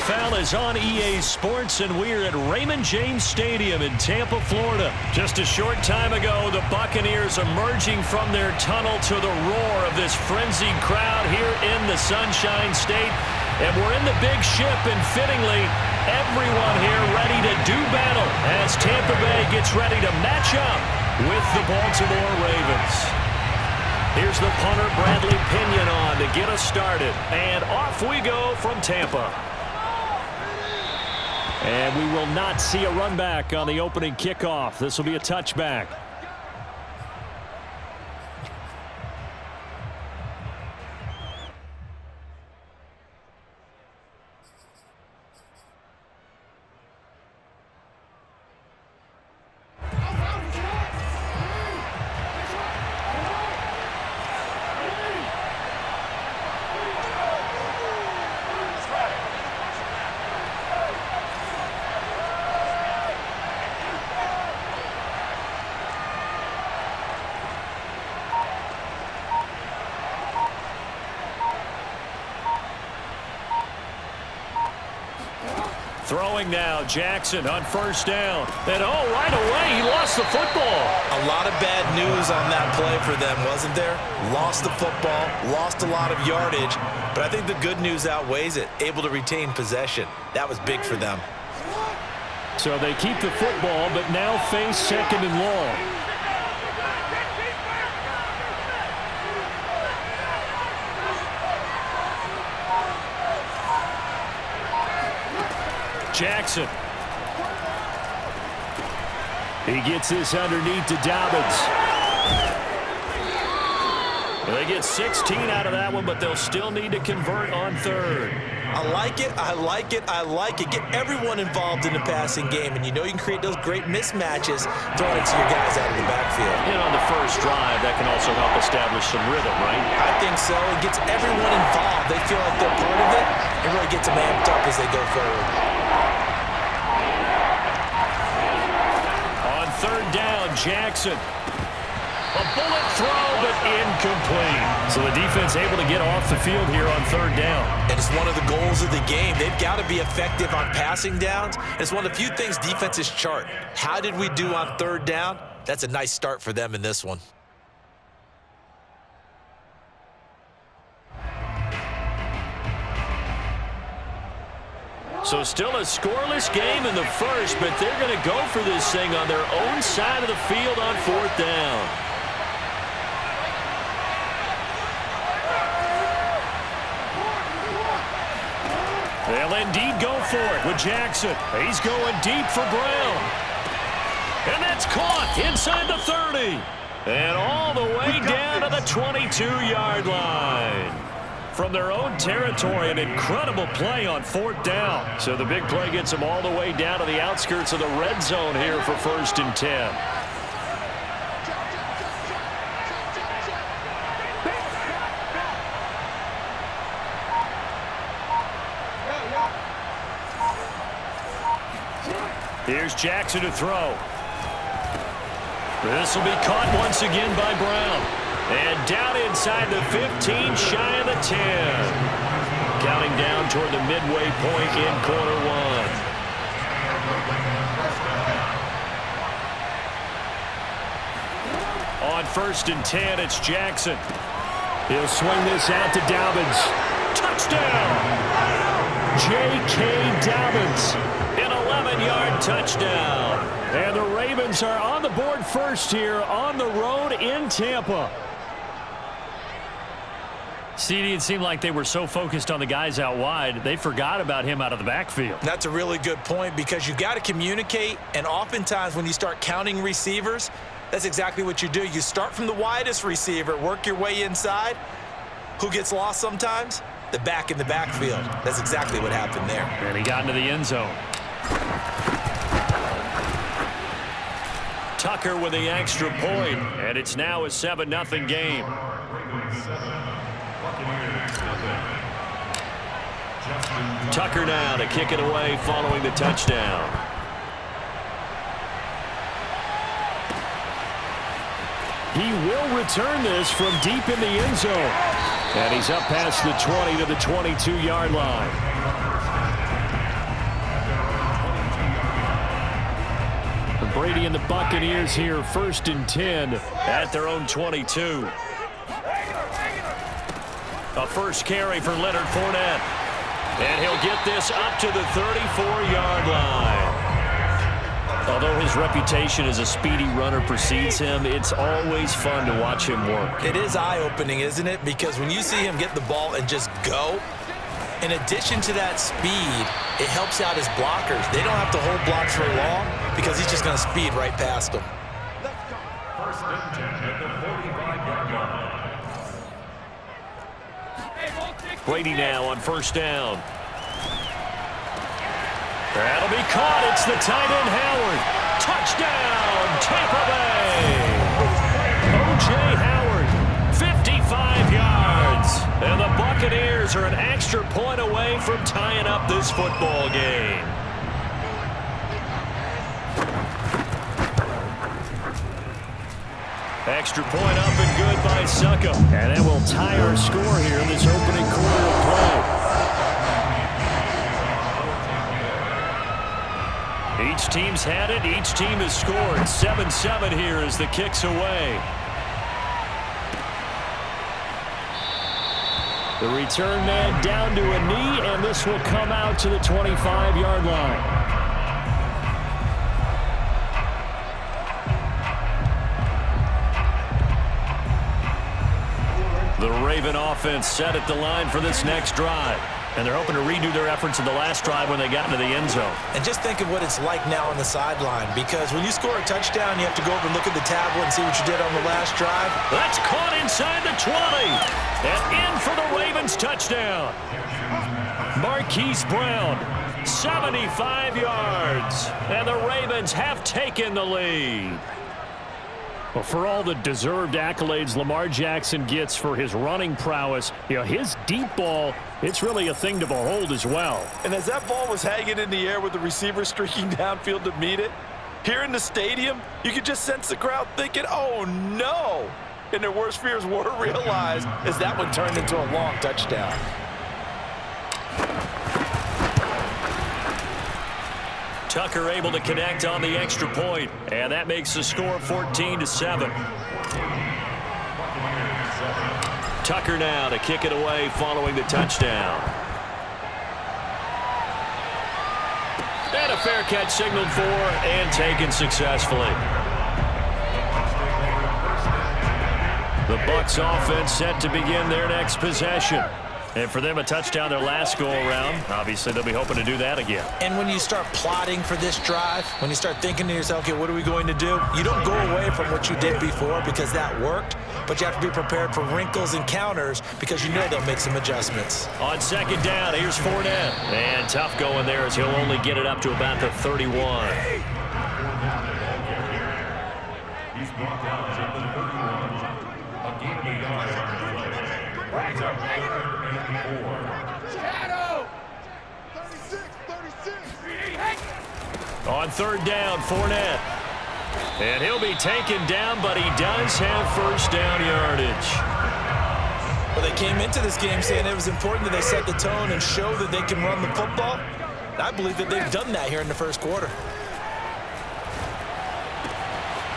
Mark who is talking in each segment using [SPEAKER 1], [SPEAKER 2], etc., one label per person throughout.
[SPEAKER 1] NFL is on EA Sports, and we're at Raymond James Stadium in Tampa, Florida. Just a short time ago, the Buccaneers emerging from their tunnel to the roar of this frenzied crowd here in the Sunshine State. And we're in the big ship, and fittingly, everyone here ready to do battle as Tampa Bay gets ready to match up with the Baltimore Ravens. Here's the punter, Bradley Pinion, on to get us started. And off we go from Tampa. And we will not see a run back on the opening kickoff. This will be a touchback. Throwing now, Jackson on first down. And right away, he lost the football.
[SPEAKER 2] A lot of bad news on that play for them, wasn't there? Lost the football, lost a lot of yardage, but I think the good news outweighs it. Able to retain possession. That was big for them.
[SPEAKER 1] So they keep the football, but now face second and long. Jackson. He gets this underneath to Dobbins. They get 16 out of that one, but they'll still need to convert on third.
[SPEAKER 2] I like it, I like it, I like it. Get everyone involved in the passing game, and you know you can create those great mismatches throwing it to your guys out of the backfield.
[SPEAKER 1] And on the first drive, that can also help establish some rhythm, right?
[SPEAKER 2] I think so. It gets everyone involved. They feel like they're part of it. It really gets them amped up as they go forward.
[SPEAKER 1] Third down, Jackson. A bullet throw, but incomplete. So the defense able to get off the field here on third down.
[SPEAKER 2] And it's one of the goals of the game. They've got to be effective on passing downs. It's one of the few things defenses chart. How did we do on third down? That's a nice start for them in this one.
[SPEAKER 1] So still a scoreless game in the first, but they're going to go for this thing on their own side of the field on fourth down. They'll indeed go for it with Jackson. He's going deep for Brown. And that's caught inside the 30. And all the way down to the 22-yard line. From their own territory, an incredible play on fourth down. So the big play gets them all the way down to the outskirts of the red zone here for 1st and 10. Here's Jackson to throw. This will be caught once again by Brown. And down inside the 15, shy of the 10. Counting down toward the midway point in quarter one. On 1st and 10, it's Jackson. He'll swing this out to Dobbins. Touchdown! J.K. Dobbins. An 11-yard touchdown. And the Ravens are on the board first here on the road in Tampa. CD, it seemed like they were so focused on the guys out wide, they forgot about him out of the backfield.
[SPEAKER 2] That's a really good point because you got to communicate, and oftentimes when you start counting receivers, that's exactly what you do. You start from the widest receiver, work your way inside. Who gets lost sometimes? The back in the backfield. That's exactly what happened there.
[SPEAKER 1] And he got into the end zone. Tucker with the extra point, and it's now a 7-0 game. Tucker now to kick it away following the touchdown. He will return this from deep in the end zone. And he's up past the 20 to the 22-yard line. Brady and the Buccaneers here, 1st and 10 at their own 22. A first carry for Leonard Fournette. And he'll get this up to the 34-yard line. Although his reputation as a speedy runner precedes him, it's always fun to watch him work.
[SPEAKER 2] It is eye-opening, isn't it? Because when you see him get the ball and just go, in addition to that speed, it helps out his blockers. They don't have to hold blocks for long because he's just going to speed right past them.
[SPEAKER 1] First and 10 at the 45-yard line. Brady now on first down. That'll be caught. It's the tight end, Howard. Touchdown, Tampa Bay. O.J. Howard, 55 yards. And the Buccaneers are an extra point away from tying up this football game. Extra point up and good by Succo. And that will tie our score here in this opening quarter of play. Each team's had it. Each team has scored. 7-7 here as the kick's away. The return man down to a knee, and this will come out to the 25-yard line. The Raven offense set at the line for this next drive. And they're hoping to redo their efforts in the last drive when they got into the end zone.
[SPEAKER 2] And just think of what it's like now on the sideline, because when you score a touchdown, you have to go over and look at the tablet and see what you did on the last drive.
[SPEAKER 1] That's caught inside the 20. And in for the Ravens touchdown. Marquise Brown, 75 yards. And the Ravens have taken the lead. Well, for all the deserved accolades Lamar Jackson gets for his running prowess, his deep ball, it's really a thing to behold as well.
[SPEAKER 2] And as that ball was hanging in the air with the receiver streaking downfield to meet it, here in the stadium, you could just sense the crowd thinking, oh, no. And their worst fears were realized as that one turned into a long touchdown.
[SPEAKER 1] Tucker able to connect on the extra point, and that makes the score 14-7. Tucker now to kick it away following the touchdown. And a fair catch signaled for and taken successfully. The Bucs offense set to begin their next possession. And for them, a touchdown their last go-around. Obviously, they'll be hoping to do that again.
[SPEAKER 2] And when you start plotting for this drive, when you start thinking to yourself, okay, what are we going to do? You don't go away from what you did before because that worked, but you have to be prepared for wrinkles and counters because you know they'll make some adjustments.
[SPEAKER 1] On second down, here's Fournette. And tough going there as he'll only get it up to about the 31. He's brought down at the 31. A gain of 8 yards on the play. Brings up 3rd and 4.
[SPEAKER 3] Shadow! 36.
[SPEAKER 1] On third down, Fournette. And he'll be taken down, but he does have first down yardage.
[SPEAKER 2] Well, they came into this game saying it was important that they set the tone and show that they can run the football. And I believe that they've done that here in the first quarter.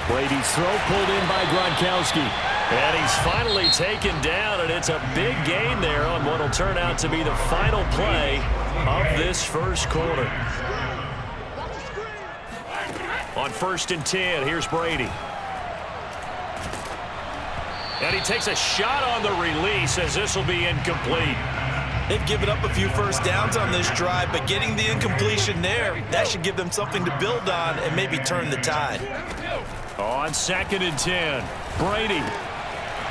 [SPEAKER 1] Brady's throw pulled in by Gronkowski. And he's finally taken down, and it's a big gain there on what will turn out to be the final play of this first quarter. On 1st and 10, here's Brady. And he takes a shot on the release as this will be incomplete.
[SPEAKER 2] They've given up a few first downs on this drive, but getting the incompletion there, that should give them something to build on and maybe turn the tide.
[SPEAKER 1] On 2nd and 10, Brady.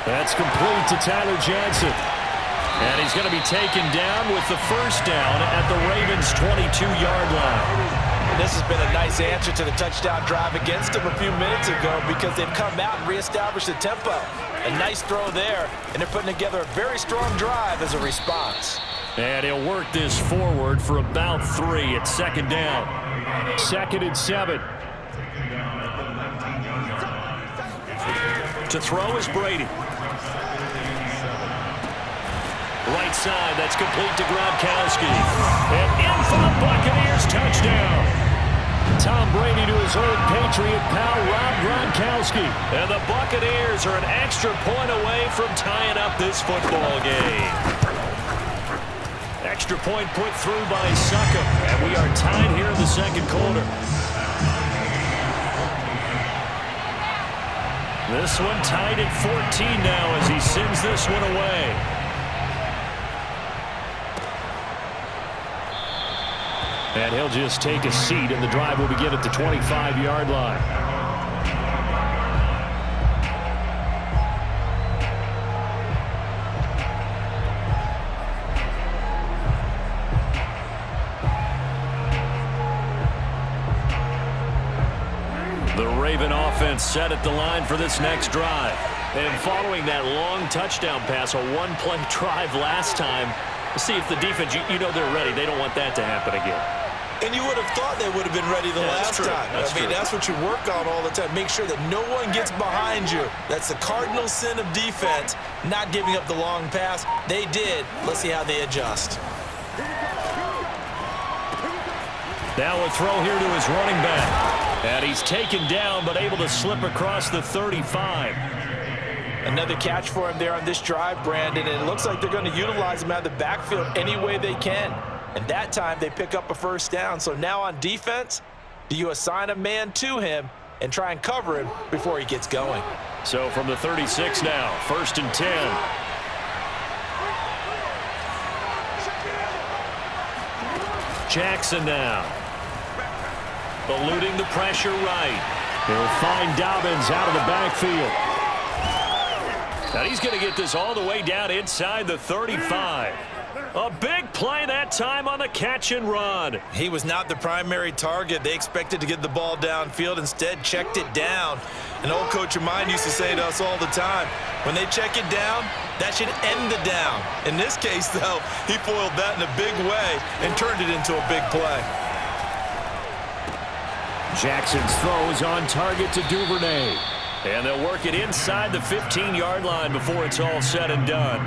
[SPEAKER 1] That's complete to Tyler Johnson. And he's going to be taken down with the first down at the Ravens' 22-yard line.
[SPEAKER 2] And this has been a nice answer to the touchdown drive against them a few minutes ago because they've come out and reestablished the tempo. A nice throw there, and they're putting together a very strong drive as a response.
[SPEAKER 1] And he'll work this forward for about 3 at 2nd down. 2nd and 7. To throw is Brady. Right side, that's complete to Gronkowski. And in for the Buccaneers touchdown. Tom Brady to his old Patriot pal, Rob Gronkowski. And the Buccaneers are an extra point away from tying up this football game. Extra point put through by Succop. And we are tied here in the second quarter. This one tied at 14 now as he sends this one away. And he'll just take a seat, and the drive will begin at the 25-yard line. The Raven offense set at the line for this next drive. And following that long touchdown pass, a one-play drive last time, see if the defense, you know they're ready. They don't want that to happen again.
[SPEAKER 2] And you would have thought they would have been ready the last time. That's what you work on all the time. Make sure that no one gets behind you. That's the cardinal sin of defense, not giving up the long pass. They did. Let's see how they adjust.
[SPEAKER 1] Now a throw here to his running back. And he's taken down, but able to slip across the 35.
[SPEAKER 2] Another catch for him there on this drive, Brandon, and it looks like they're going to utilize him out of the backfield any way they can. And that time they pick up a first down. So now on defense, do you assign a man to him and try and cover him before he gets going?
[SPEAKER 1] So from the 36 now, 1st and 10. Jackson now. Eluding the pressure right. He'll find Dobbins out of the backfield. Now he's going to get this all the way down inside the 35. A big play that time on the catch and run.
[SPEAKER 2] He was not the primary target. They expected to get the ball downfield. Instead, checked it down. An old coach of mine used to say to us all the time, when they check it down, that should end the down. In this case, though, he foiled that in a big way and turned it into a big play.
[SPEAKER 1] Jackson's throw is on target to Duvernay. And they'll work it inside the 15-yard line before it's all said and done.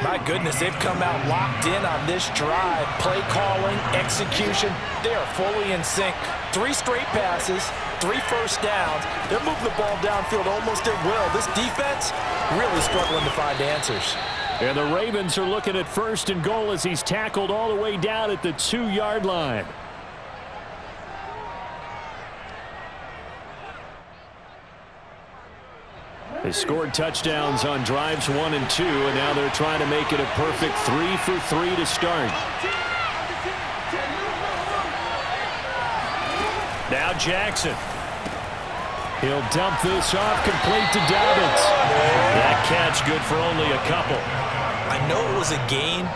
[SPEAKER 2] My goodness, they've come out locked in on this drive. Play calling, execution, they are fully in sync. 3 straight passes, 3 first downs. They're moving the ball downfield almost at will. This defense really struggling to find answers.
[SPEAKER 1] And the Ravens are looking at 1st and goal as he's tackled all the way down at the 2-yard line. They scored touchdowns on drives 1 and 2, and now they're trying to make it a perfect 3 for 3 to start. Now Jackson. He'll dump this off complete to Dobbins. That catch good for only a couple.
[SPEAKER 2] I know it was a gain,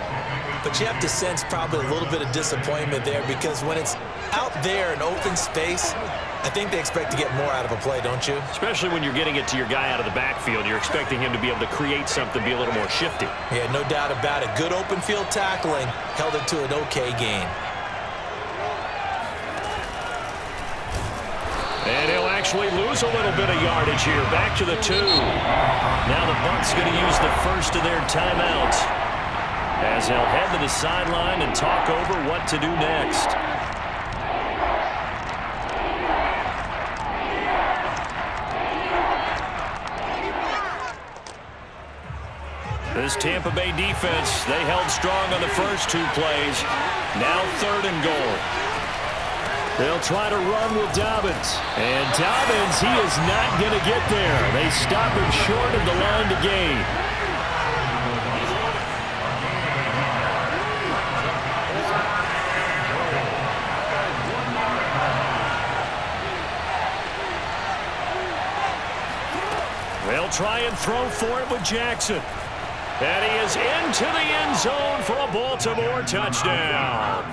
[SPEAKER 2] but you have to sense probably a little bit of disappointment there because when it's out there in open space, I think they expect to get more out of a play, don't you?
[SPEAKER 1] Especially when you're getting it to your guy out of the backfield. You're expecting him to be able to create something, be a little more shifty.
[SPEAKER 2] Yeah, no doubt about it. Good open field tackling held it to an okay gain.
[SPEAKER 1] And he'll actually lose a little bit of yardage here. Back to the 2. Now the Bucs going to use the first of their timeouts as they'll head to the sideline and talk over what to do next. This Tampa Bay defense, they held strong on the first 2 plays. Now 3rd and goal. They'll try to run with Dobbins. And Dobbins, he is not going to get there. They stop him short of the line to gain. They'll try and throw for it with Jackson. And he is into the end zone for a Baltimore touchdown.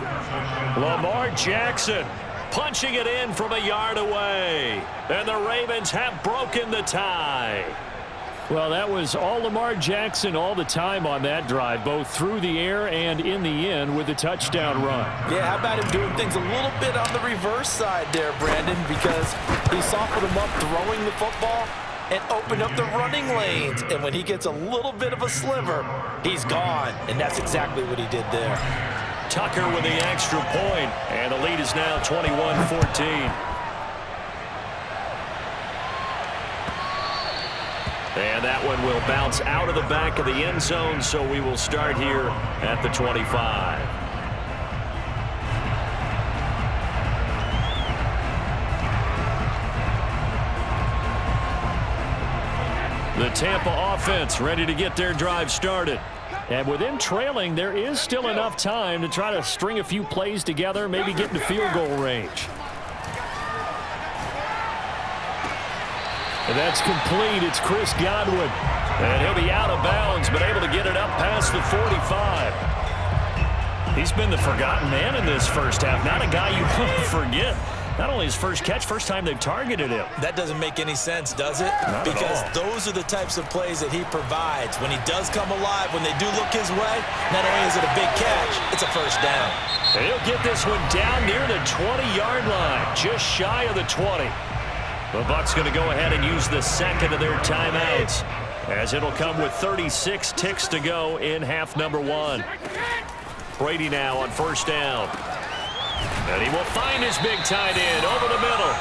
[SPEAKER 1] Lamar Jackson punching it in from a yard away. And the Ravens have broken the tie. Well, that was all Lamar Jackson all the time on that drive, both through the air and in the end with a touchdown run.
[SPEAKER 2] Yeah, how about him doing things a little bit on the reverse side there, Brandon, because he softened him up throwing the football and opened up the running lanes. And when he gets a little bit of a sliver, he's gone. And that's exactly what he did there.
[SPEAKER 1] Tucker with the extra point, and the lead is now 21-14. And that one will bounce out of the back of the end zone, so we will start here at the 25. The Tampa offense ready to get their drive started. And with them trailing, there is still enough time to try to string a few plays together, maybe get into field goal range. And that's complete. It's Chris Godwin. And he'll be out of bounds, but able to get it up past the 45. He's been the forgotten man in this first half. Not a guy you want to forget. Not only his first catch, first time they've targeted him.
[SPEAKER 2] That doesn't make any sense, does it?
[SPEAKER 1] Not
[SPEAKER 2] because
[SPEAKER 1] at all.
[SPEAKER 2] Those are the types of plays that he provides. When he does come alive, when they do look his way, not only is it a big catch, it's a first down.
[SPEAKER 1] And he'll get this one down near the 20-yard line, just shy of the 20. The Bucs going to go ahead and use the second of their timeouts, as it'll come with 36 ticks to go in half number one. Brady now on first down. And he will find his big tight end over the middle.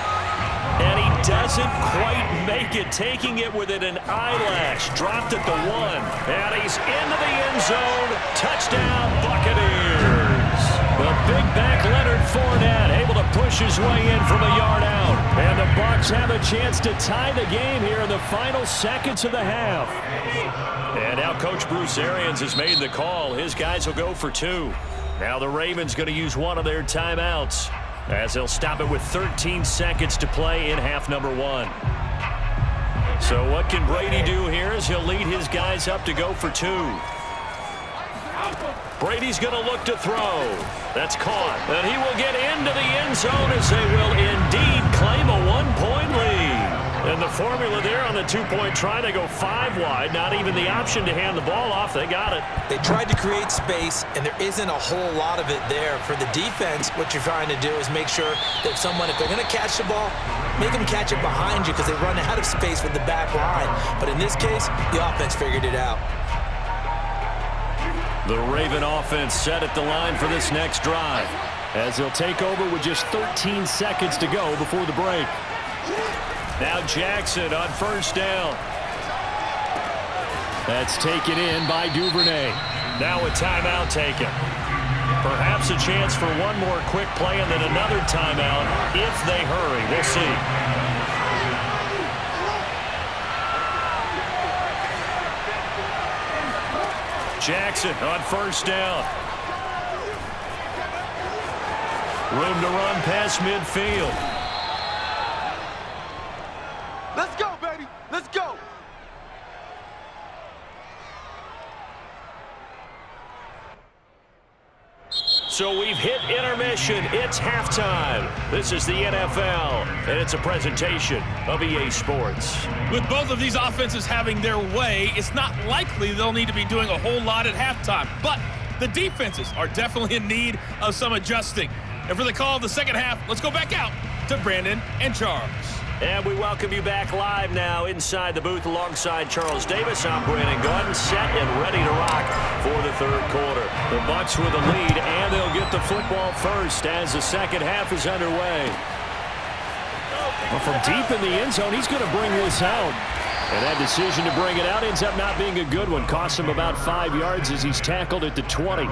[SPEAKER 1] And he doesn't quite make it, taking it within an eyelash. Dropped at the 1. And he's into the end zone. Touchdown, Buccaneers. The big back Leonard Fournette able to push his way in from a yard out. And the Bucs have a chance to tie the game here in the final seconds of the half. And now Coach Bruce Arians has made the call. His guys will go for 2. Now the Ravens going to use one of their timeouts, as they'll stop it with 13 seconds to play in half number one. So what can Brady do here as he'll lead his guys up to go for 2. Brady's going to look to throw. That's caught. And he will get into the end zone as they will indeed claim a 1-point lead. And the formula there on the 2-point try, they go 5 wide. Not even the option to hand the ball off. They got it.
[SPEAKER 2] They tried to create space, and there isn't a whole lot of it there. For the defense, what you're trying to do is make sure that if they're going to catch the ball, make them catch it behind you because they run out of space with the back line. But in this case, the offense figured it out.
[SPEAKER 1] The Raven offense set at the line for this next drive, as they'll take over with just 13 seconds to go before the break. Now Jackson on first down. That's taken in by Duvernay. Now a timeout taken. Perhaps a chance for one more quick play and then another timeout if they hurry. We'll see. Jackson on first down. Room to run past midfield.
[SPEAKER 3] Let's go, baby. Let's go.
[SPEAKER 1] So we've hit intermission. It's halftime. This is the NFL, and it's a presentation of EA Sports.
[SPEAKER 4] With both of these offenses having their way, it's not likely they'll need to be doing a whole lot at halftime. But the defenses are definitely in need of some adjusting. And for the call of the second half, let's go back out to Brandon and Charles.
[SPEAKER 1] And we welcome you back live now inside the booth alongside Charles Davis. I'm Brandon Gordon, set and ready to rock for the third quarter. The Bucs with the lead, and they'll get the football first as the second half is underway. Well, from deep in the end zone, he's going to bring this out. And that decision to bring it out ends up not being a good one. Costs him about 5 yards as he's tackled at the 20.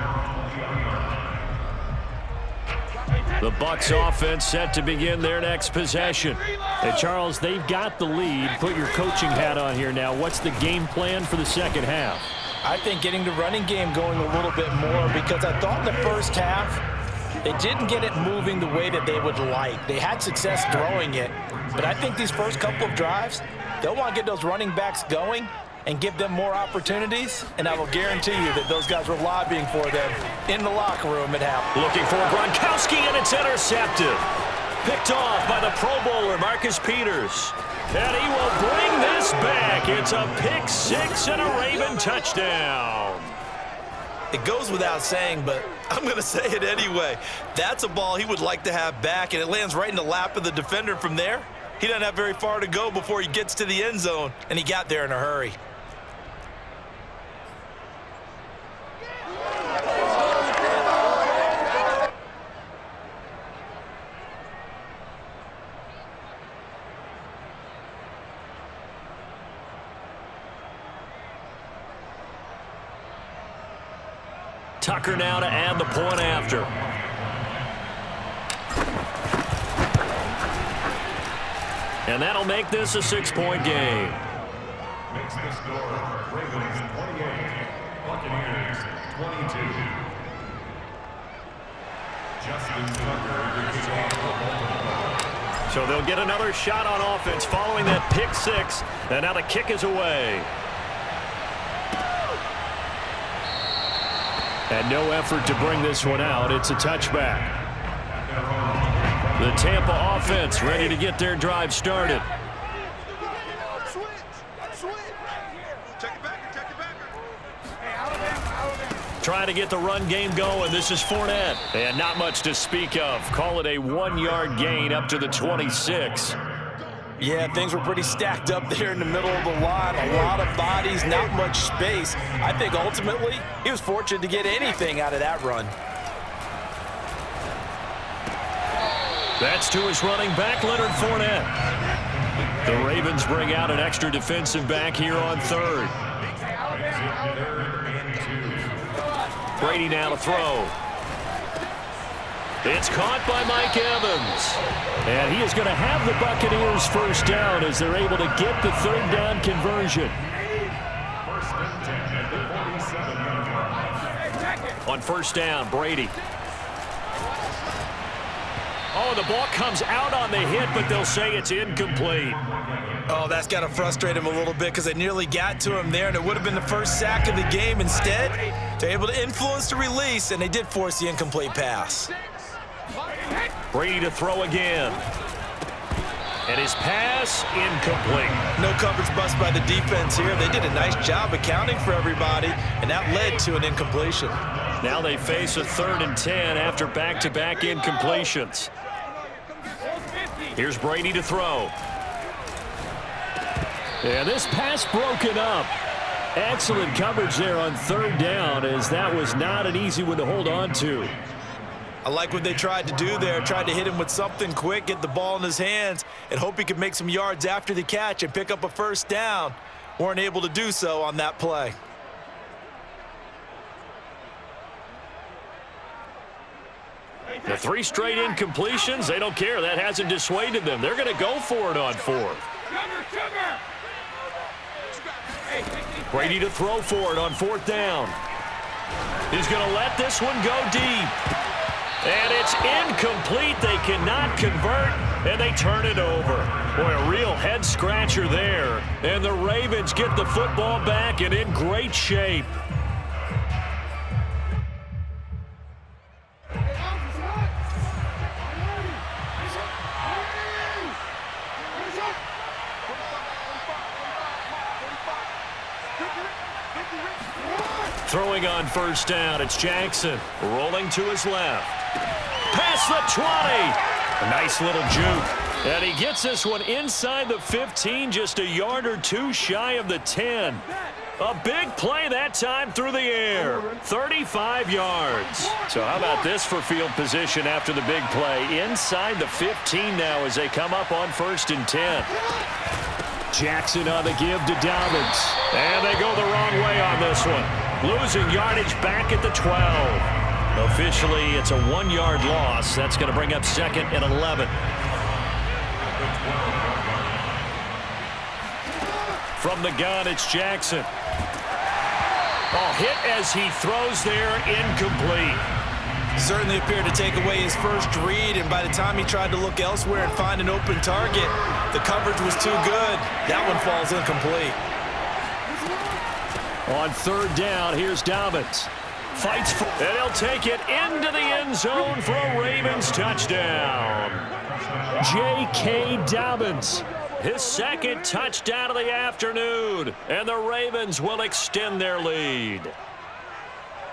[SPEAKER 1] The Bucs offense set to begin their next possession. And Charles, they've got the lead. Put your coaching hat on here now. What's the game plan for the second half?
[SPEAKER 2] I think getting the running game going a little bit more, because I thought in the first half they didn't get it moving the way that they would like. They had success throwing it, but I think these first couple of drives, they'll want to get those running backs going and give them more opportunities, and I will guarantee you that those guys were lobbying for them in the locker room at half.
[SPEAKER 1] Looking for Gronkowski, and it's intercepted. Picked off by the Pro Bowler, Marcus Peters. And he will bring this back. It's a pick six and a Raven touchdown.
[SPEAKER 2] It goes without saying, but I'm going to say it anyway. That's a ball he would like to have back, and it lands right in the lap of the defender from there. He doesn't have very far to go before he gets to the end zone, and he got there in a hurry.
[SPEAKER 1] Tucker now to add the point after. And that'll make this a 6-point game.
[SPEAKER 5] Makes the score Ravens 28, Buccaneers 22. Justin Tucker.
[SPEAKER 1] So they'll get another shot on offense following that pick six. And now the kick is away. And no effort to bring this one out. It's a touchback. The Tampa offense ready to get their drive started. Trying to get the run game going. This is Fournette. And not much to speak of. Call it a 1-yard gain up to the 26.
[SPEAKER 2] Yeah, things were pretty stacked up there in the middle of the line. A lot of bodies, not much space. I think ultimately he was fortunate to get anything out of that run.
[SPEAKER 1] That's to his running back, Leonard Fournette. The Ravens bring out an extra defensive back here on third. Brady now to throw. It's caught by Mike Evans. And he is going to have the Buccaneers first down as they're able to get the third down conversion. On first down, Brady. Oh, the ball comes out on the hit, but they'll say it's incomplete.
[SPEAKER 2] Oh, that's got to frustrate him a little bit because they nearly got to him there, and it would have been the first sack of the game. Instead, they're able to influence the release, and they did force the incomplete pass.
[SPEAKER 1] Brady to throw again. And his pass incomplete.
[SPEAKER 2] No coverage bust by the defense here. They did a nice job accounting for everybody, and that led to an incompletion.
[SPEAKER 1] Now they face a 3rd and 10 after back-to-back incompletions. Here's Brady to throw. And this pass broken up. Excellent coverage there on 3rd down, as that was not an easy one to hold on to.
[SPEAKER 2] I like what they tried to do there. Tried to hit him with something quick, get the ball in his hands, and hope he could make some yards after the catch and pick up a first down. Weren't able to do so on that play.
[SPEAKER 1] The 3 straight incompletions, they don't care. That hasn't dissuaded them. They're going to go for it on 4th. Brady to throw for it on 4th down. He's going to let this one go deep. And it's incomplete. They cannot convert, and they turn it over. Boy, a real head-scratcher there. And the Ravens get the football back and in great shape. Throwing on first down, it's Jackson. Rolling to his left. Past the 20. A nice little juke. And he gets this one inside the 15, just a yard or 2 shy of the 10. A big play that time through the air. 35 yards. So how about this for field position after the big play? Inside the 15 now as they come up on 1st and 10. Jackson on the give to Dobbins. And they go the wrong way on this one. Losing yardage back at the 12. Officially, it's a 1-yard loss. That's going to bring up 2nd and 11. From the gun, it's Jackson. Oh, hit as he throws there, incomplete.
[SPEAKER 2] Certainly appeared to take away his first read, and by the time he tried to look elsewhere and find an open target, the coverage was too good. That one falls incomplete.
[SPEAKER 1] On 3rd down, here's Dobbins. Fights for, and he'll take it into the end zone for a Ravens touchdown. J.K. Dobbins, his 2nd touchdown of the afternoon, and the Ravens will extend their lead.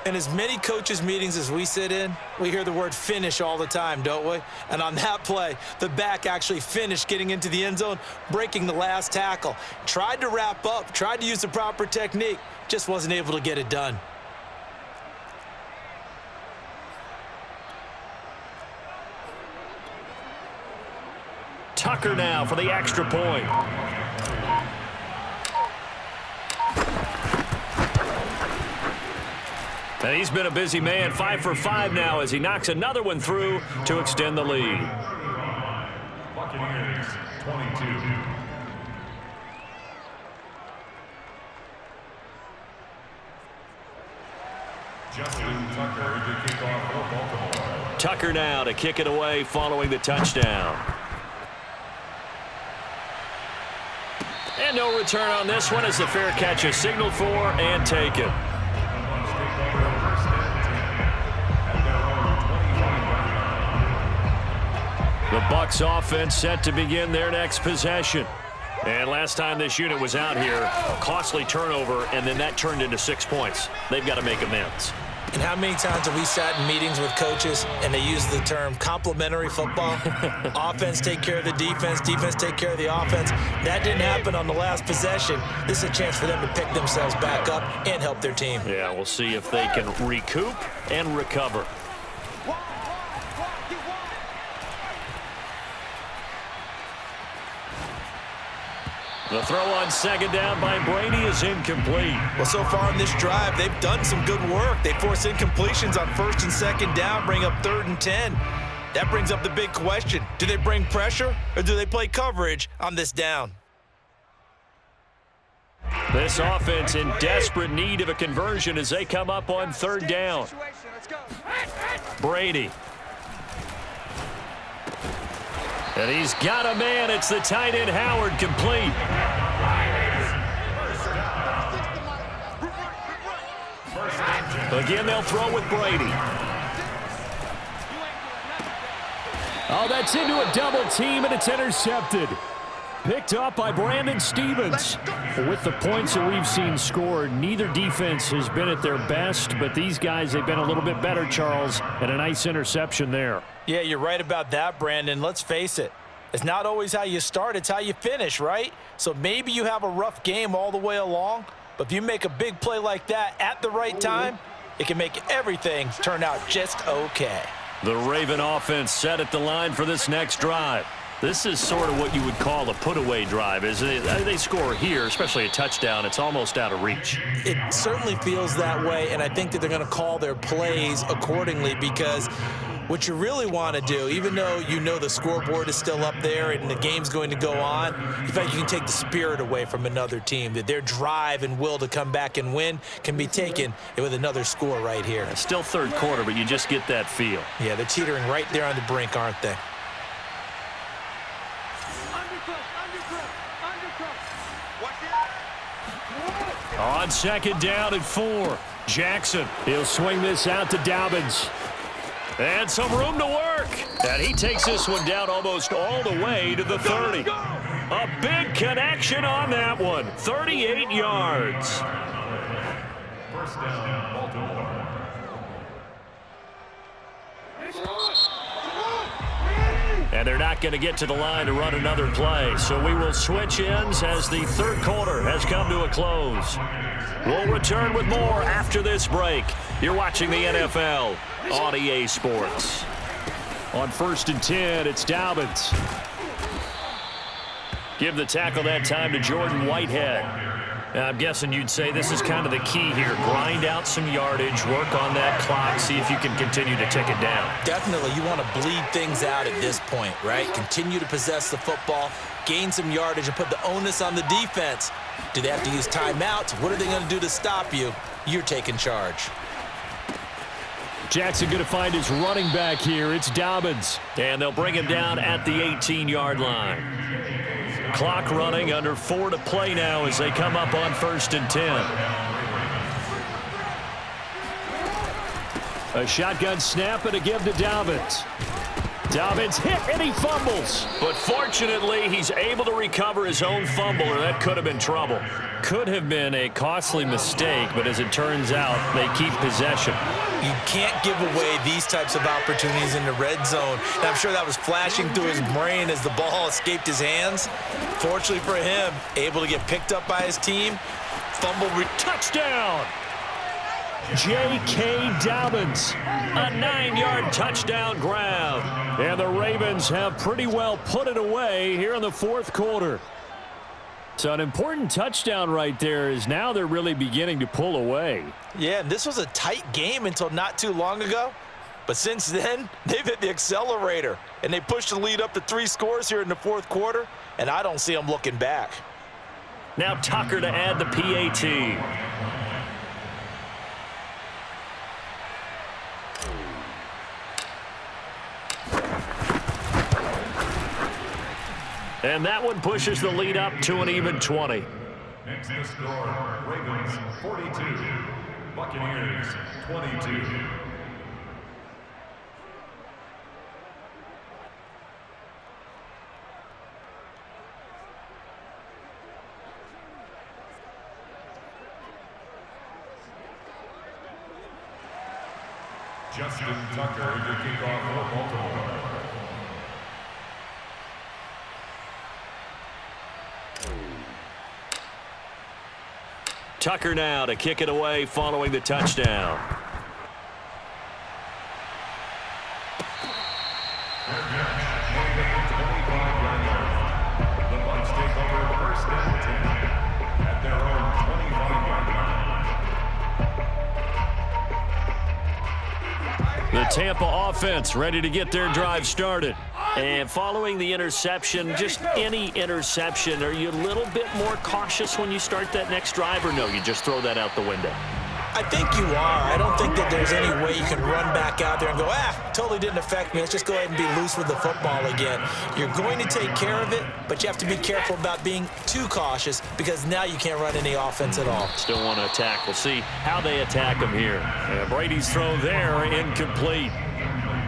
[SPEAKER 2] In as many coaches' meetings as we sit in, we hear the word finish all the time, don't we? And on that play, the back actually finished getting into the end zone, breaking the last tackle. Tried to wrap up, tried to use the proper technique, just wasn't able to get it done.
[SPEAKER 1] Tucker now for the extra point. And he's been a busy man, 5 for 5 now as he knocks another one through to extend the lead.
[SPEAKER 5] Buccaneers 22. Justin Tucker to kick off for Baltimore.
[SPEAKER 1] Tucker now to kick it away following the touchdown. And no return on this one as the fair catch is signaled for and taken. The Bucs offense set to begin their next possession. And last time this unit was out here, costly turnover, and then that turned into 6 points. They've got to make amends.
[SPEAKER 2] And how many times have we sat in meetings with coaches and they use the term complementary football? Offense take care of the defense, defense take care of the offense. That didn't happen on the last possession. This is a chance for them to pick themselves back up and help their team.
[SPEAKER 1] Yeah, we'll see if they can recoup and recover. The throw on second down by Brady is incomplete.
[SPEAKER 2] Well, so far in this drive, they've done some good work. They force incompletions on first and second down, bring up 3rd and 10. That brings up the big question. Do they bring pressure or do they play coverage on this down?
[SPEAKER 1] This offense in desperate need of a conversion as they come up on 3rd down. Brady. And he's got a man. It's the tight end Howard, complete. Again, they'll throw with Brady. Oh, that's into a double team, and it's intercepted. Picked up by Brandon Stevens. With the points that we've seen scored, neither defense has been at their best, but these guys, they've been a little bit better, Charles, and a nice interception there.
[SPEAKER 2] Yeah, you're right about that, Brandon. Let's face it. It's not always how you start, it's how you finish, right? So maybe you have a rough game all the way along, but if you make a big play like that at the right time, it can make everything turn out just okay.
[SPEAKER 1] The Raven offense set at the line for this next drive. This is sort of what you would call a put-away drive, isn't it? They score here, especially a touchdown. It's almost out of reach.
[SPEAKER 2] It certainly feels that way, and I think that they're going to call their plays accordingly because what you really want to do, even though you know the scoreboard is still up there and the game's going to go on, in fact, you can take the spirit away from another team, that their drive and will to come back and win can be taken with another score right here.
[SPEAKER 1] It's still 3rd quarter, but you just get that feel.
[SPEAKER 2] Yeah, they're teetering right there on the brink, aren't they?
[SPEAKER 1] On second down and 4. Jackson, he'll swing this out to Dobbins. And some room to work. And he takes this one down almost all the way to the 30. A big connection on that one. 38 yards.
[SPEAKER 5] First down, Baltimore.
[SPEAKER 1] And they're not going to get to the line to run another play. So we will switch ends as the 3rd quarter has come to a close. We'll return with more after this break. You're watching the NFL on EA Sports. On 1st and 10, it's Dobbins. Give the tackle that time to Jordan Whitehead. I'm guessing you'd say this is kind of the key here. Grind out some yardage, work on that clock, see if you can continue to tick it down.
[SPEAKER 2] Definitely, you want to bleed things out at this point, right? Continue to possess the football, gain some yardage, and put the onus on the defense. Do they have to use timeouts? What are they going to do to stop you? You're taking charge.
[SPEAKER 1] Jackson going to find his running back here. It's Dobbins. And they'll bring him down at the 18-yard line. Clock running, under 4 to play now as they come up on 1st and 10. A shotgun snap and a give to Dobbins. Dobbins hit and he fumbles. But fortunately, he's able to recover his own fumble, or that could have been trouble. Could have been a costly mistake, but as it turns out, they keep possession.
[SPEAKER 2] You can't give away these types of opportunities in the red zone. And I'm sure that was flashing through his brain as the ball escaped his hands. Fortunately for him, able to get picked up by his team. Fumble, touchdown!
[SPEAKER 1] J.K. Dobbins, a 9-yard touchdown grab. And the Ravens have pretty well put it away here in the 4th quarter. So an important touchdown right there is now they're really beginning to pull away.
[SPEAKER 2] Yeah, and this was a tight game until not too long ago. But since then, they've hit the accelerator, and they pushed the lead up to 3 scores here in the fourth quarter, and I don't see them looking back.
[SPEAKER 1] Now Tucker to add the PAT. And that one pushes the lead up to an even 20.
[SPEAKER 5] Next to score, Ravens 42, Buccaneers 22. Justin Tucker to kick off for Baltimore.
[SPEAKER 1] Tucker now to kick it away following the touchdown.
[SPEAKER 5] The Bucs take over the first and 10 at their own 25-yard line.
[SPEAKER 1] The Tampa offense ready to get their drive started. And following the interception, just any interception, are you a little bit more cautious when you start that next drive, or no, you just throw that out the window?
[SPEAKER 2] I think you are. I don't think that there's any way you can run back out there and go, totally didn't affect me. Let's just go ahead and be loose with the football again. You're going to take care of it, but you have to be careful about being too cautious because now you can't run any offense at all.
[SPEAKER 1] Still want to attack. We'll see how they attack him here. Brady's throw there, incomplete.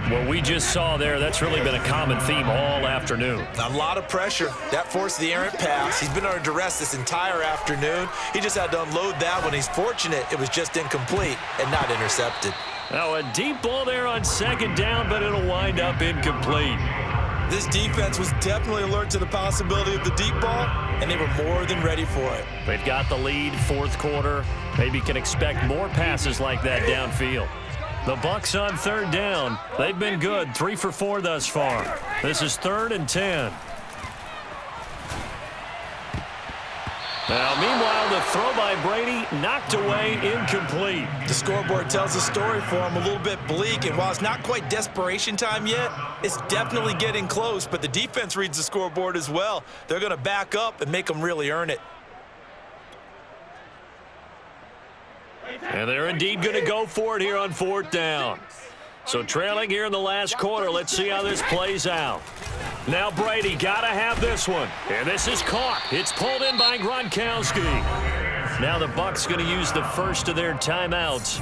[SPEAKER 1] What we just saw there, that's really been a common theme all afternoon.
[SPEAKER 2] A lot of pressure. That forced the errant pass. He's been under duress this entire afternoon. He just had to unload that one. He's fortunate it was just incomplete and not intercepted.
[SPEAKER 1] Now a deep ball there on second down, but it'll wind up incomplete.
[SPEAKER 2] This defense was definitely alert to the possibility of the deep ball, and they were more than ready for it.
[SPEAKER 1] They've got the lead, fourth quarter. Maybe can expect more passes like that downfield. The Bucs on third down. They've been good, 3 for 4 thus far. This is 3rd and 10. Now, meanwhile, the throw by Brady knocked away, incomplete.
[SPEAKER 2] The scoreboard tells a story for him, a little bit bleak, and while it's not quite desperation time yet, it's definitely getting close, but the defense reads the scoreboard as well. They're going to back up and make them really earn it.
[SPEAKER 1] And they're indeed going to go for it here on 4th down. So trailing here in the last quarter, let's see how this plays out. Now Brady got to have this one. And this is caught. It's pulled in by Gronkowski. Now the Bucs going to use the first of their timeouts.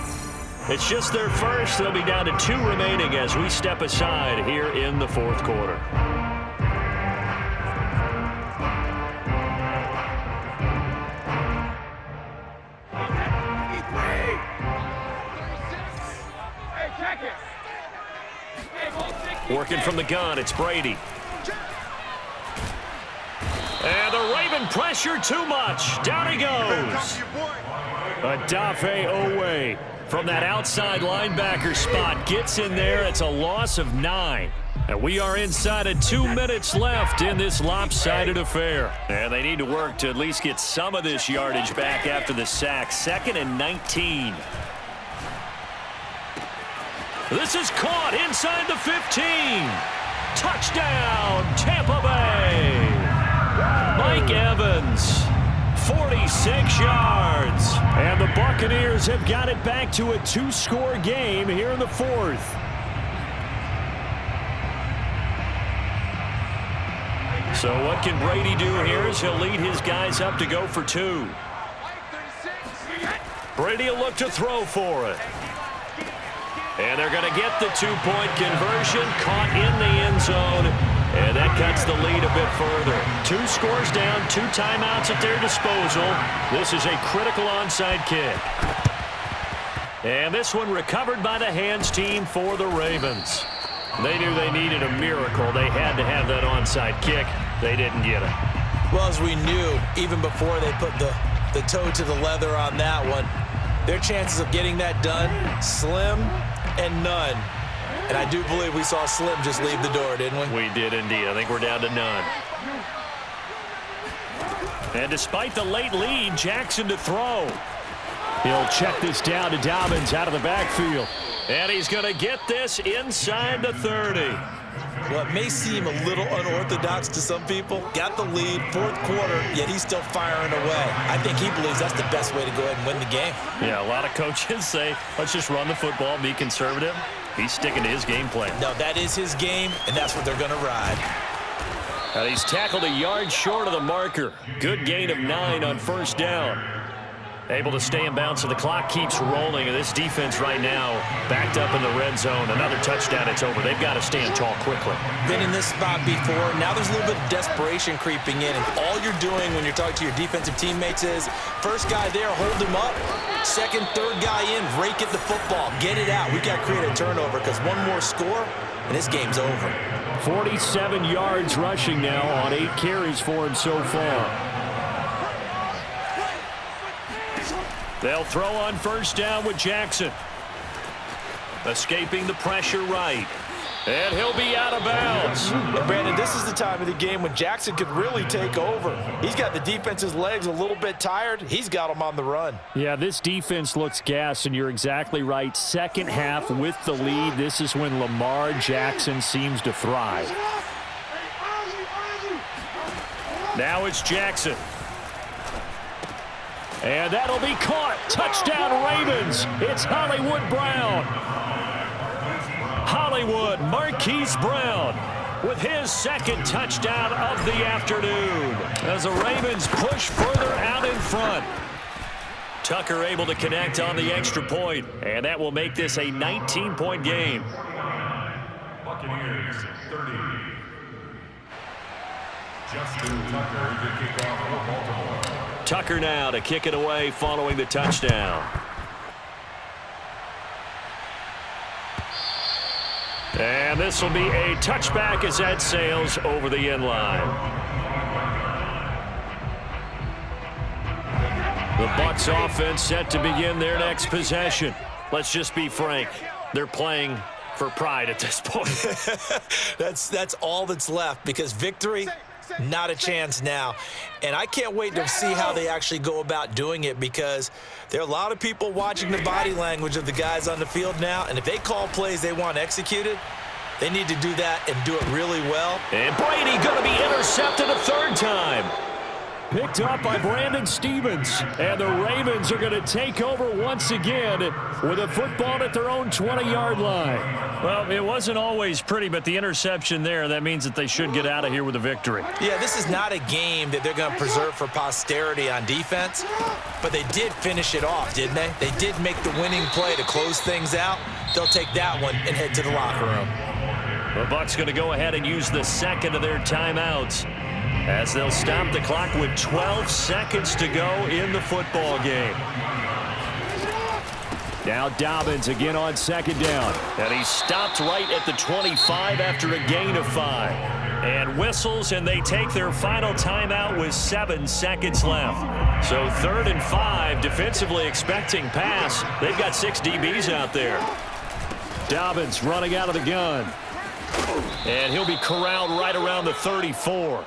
[SPEAKER 1] It's just their first. They'll be down to 2 remaining as we step aside here in the 4th quarter. Working from the gun, it's Brady. And the Raven pressure too much. Down he goes. Adafe Owe from that outside linebacker spot gets in there. It's a loss of 9. And we are inside of 2 minutes left in this lopsided affair. And they need to work to at least get some of this yardage back after the sack. 2nd and 19. This is caught inside the 15. Touchdown, Tampa Bay. Mike Evans, 46 yards. And the Buccaneers have got it back to a 2-score game here in the 4th. So what can Brady do here as he'll lead his guys up to go for 2. Brady will look to throw for it. And they're going to get the 2-point conversion, caught in the end zone, and that cuts the lead a bit further. 2 scores down, 2 timeouts at their disposal. This is a critical onside kick. And this one recovered by the hands team for the Ravens. They knew they needed a miracle. They had to have that onside kick. They didn't get it.
[SPEAKER 2] Well, as we knew, even before they put the toe to the leather on that one, their chances of getting that done, slim and none. And I do believe we saw Slim just leave the door, didn't we?
[SPEAKER 1] We did indeed. I think we're down to none. And despite the late lead, Jackson to throw. He'll check this down to Dobbins out of the backfield. And he's going to get this inside the 30.
[SPEAKER 2] Well, it may seem a little unorthodox to some people. Got the lead, fourth quarter, yet he's still firing away. I think he believes that's the best way to go ahead and win the game.
[SPEAKER 1] Yeah, a lot of coaches say, let's just run the football, be conservative. He's sticking to his game plan.
[SPEAKER 2] No, that is his game, and that's what they're going to ride.
[SPEAKER 1] And he's tackled a yard short of the marker. Good gain of 9 on first down. Able to stay in bounds, so the clock keeps rolling. And this defense right now backed up in the red zone. Another touchdown, it's over. They've got to stand tall quickly.
[SPEAKER 2] Been in this spot before. Now there's a little bit of desperation creeping in. And all you're doing when you're talking to your defensive teammates is, first guy there, hold him up. Second, third guy in, rake at the football. Get it out. We've got to create a turnover because one more score, and this game's over.
[SPEAKER 1] 47 yards rushing now on 8 carries for him so far. They'll throw on first down with Jackson. Escaping the pressure right. And he'll be out of bounds.
[SPEAKER 2] And Brandon, this is the time of the game when Jackson could really take over. He's got the defense's legs a little bit tired. He's got them on the run.
[SPEAKER 1] Yeah, this defense looks gassed, and you're exactly right. Second half with the lead, this is when Lamar Jackson seems to thrive. Now it's Jackson. And that'll be caught. Touchdown Ravens. It's Hollywood Brown. Hollywood Marquise Brown with his second touchdown of the afternoon as the Ravens push further out in front. Tucker able to connect on the extra point, and that will make this a 19-point game.
[SPEAKER 5] Buccaneers 30. Justin Tucker to kick off for Baltimore.
[SPEAKER 1] Tucker now to kick it away following the touchdown. And this will be a touchback as that sails over the end line. The Bucs offense set to begin their next possession. Let's just be frank. They're playing for pride at this point.
[SPEAKER 2] That's all that's left because victory, not a chance now. And I can't wait to see how they actually go about doing it because there are a lot of people watching the body language of the guys on the field now. And if they call plays they want executed, they need to do that and do it really well.
[SPEAKER 1] And Brady going to be intercepted a third time. Picked up by Brandon Stevens. And the Ravens are going to take over once again with a football at their own 20-yard line. Well, it wasn't always pretty, but the interception there, that means that they should get out of here with a victory.
[SPEAKER 2] Yeah, this is not a game that they're going to preserve for posterity on defense, but they did finish it off, didn't they? They did make the winning play to close things out. They'll take that one and head to the locker room.
[SPEAKER 1] The Bucs going to go ahead and use the second of their timeouts as they'll stop the clock with 12 seconds to go in the football game. Now Dobbins again on second down. And he stopped right at the 25 after a gain of 5. And whistles, and they take their final timeout with 7 seconds left. So 3rd and 5, defensively expecting pass. They've got 6 DBs out there. Dobbins running out of the gun. And he'll be corralled right around the 34.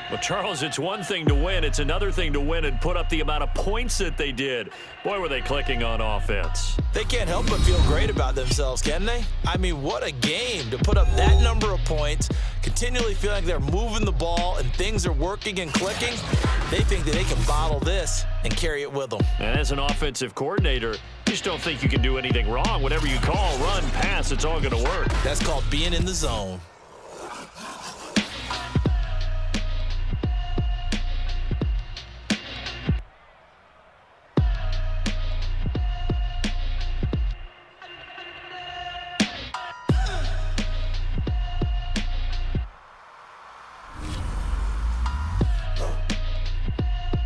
[SPEAKER 1] Well, Charles, it's one thing to win. It's another thing to win and put up the amount of points that they did. Boy, were they clicking on offense.
[SPEAKER 2] They can't help but feel great about themselves, can they? I mean, what a game to put up that number of points, continually feel like they're moving the ball and things are working and clicking. They think that they can bottle this and carry it with them.
[SPEAKER 1] And as an offensive coordinator, you just don't think you can do anything wrong. Whatever you call, run, pass, it's all going to work.
[SPEAKER 2] That's called being in the zone.